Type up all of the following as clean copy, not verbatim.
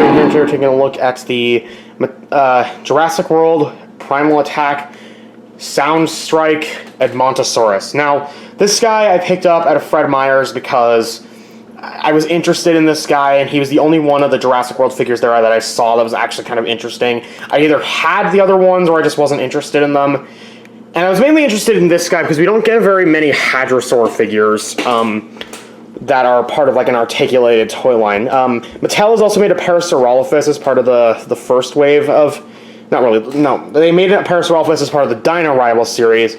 we're here taking a look at the Jurassic World Primal Attack Soundstrike Edmontosaurus. Now, this guy I picked up at a Fred Meyer's because I was interested in this guy, and he was the only one of the Jurassic World figures there that I saw that was actually kind of interesting. I either had the other ones or I just wasn't interested in them. And I was mainly interested in this guy because we don't get very many Hadrosaur figures that are part of like an articulated toy line. Mattel has also made a Parasaurolophus as part of the first wave of... Not really, no. They made a Parasaurolophus as part of the Dino Rival series,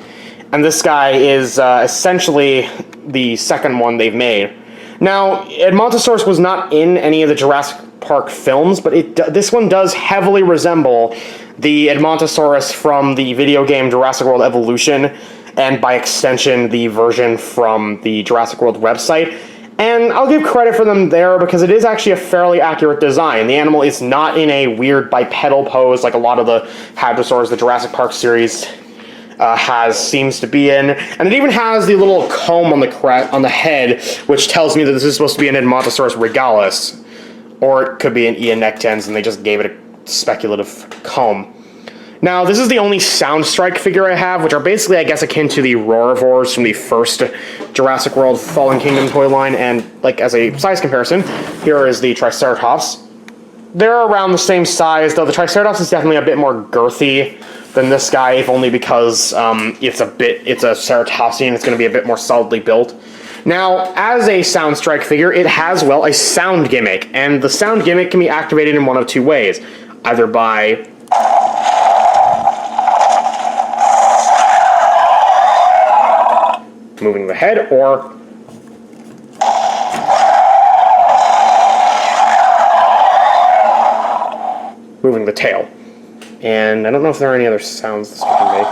and this guy is essentially the second one they've made. Now, Edmontosaurus was not in any of the Jurassic Park films, but this one does heavily resemble the Edmontosaurus from the video game Jurassic World Evolution, and by extension, the version from the Jurassic World website. And I'll give credit for them there because it is actually a fairly accurate design. The animal is not in a weird bipedal pose like a lot of the Hadrosaurs the Jurassic Park series seems to be in. And it even has the little comb on the head, which tells me that this is supposed to be an Edmontosaurus regalis. Or it could be an Eonectens, and they just gave it a speculative comb. Now, this is the only Soundstrike figure I have, which are basically, I guess, akin to the Roarivores from the first Jurassic World Fallen Kingdom toy line, and, like, as a size comparison, here is the Triceratops. They're around the same size, though the Triceratops is definitely a bit more girthy than this guy, if only because it's a ceratopsian, it's going to be a bit more solidly built. Now, as a Soundstrike figure, it has, well, a sound gimmick, and the sound gimmick can be activated in one of two ways, either by... moving the head, or moving the tail. And I don't know if there are any other sounds this can make.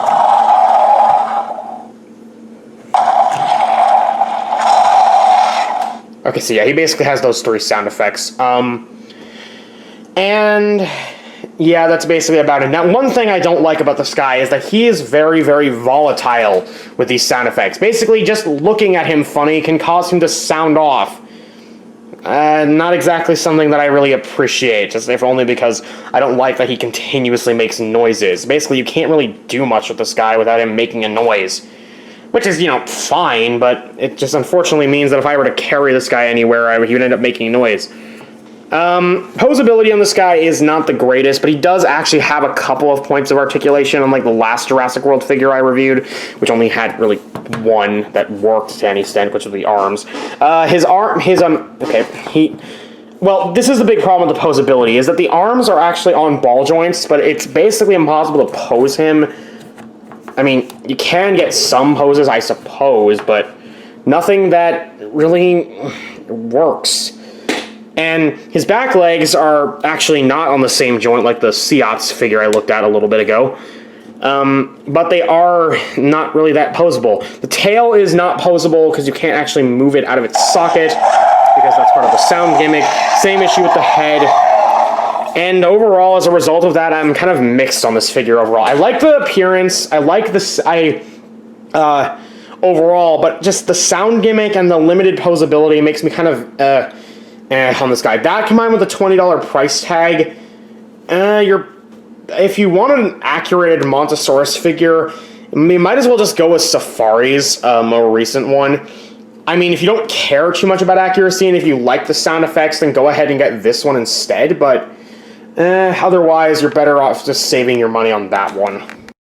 Okay, so yeah, he basically has those three sound effects. And yeah, that's basically about it. Now, one thing I don't like about this guy is that he is very, very volatile with these sound effects. Basically, just looking at him funny can cause him to sound off. Not exactly something that I really appreciate, just if only because I don't like that he continuously makes noises. Basically, you can't really do much with this guy without him making a noise. Which is, you know, fine, but it just unfortunately means that if I were to carry this guy anywhere, he would end up making noise. Posability on this guy is not the greatest, but he does actually have a couple of points of articulation, unlike the last Jurassic World figure I reviewed, which only had really one that worked to any extent, which was the arms. Well, this is the big problem with the posability, is that the arms are actually on ball joints, but it's basically impossible to pose him. I mean, you can get some poses, I suppose, but nothing that really works. And his back legs are actually not on the same joint like the Seats figure I looked at a little bit ago. But they are not really that posable. The tail is not posable because you can't actually move it out of its socket because that's part of the sound gimmick. Same issue with the head. And overall, as a result of that, I'm kind of mixed on this figure overall. I like the appearance. I like this... overall, but just the sound gimmick and the limited posability makes me kind of... on this guy. That combined with the $20 price tag, if you want an accurate Edmontosaurus figure, you might as well just go with Safari's more recent one. I mean, if you don't care too much about accuracy and if you like the sound effects, then go ahead and get this one instead, but otherwise you're better off just saving your money on that one.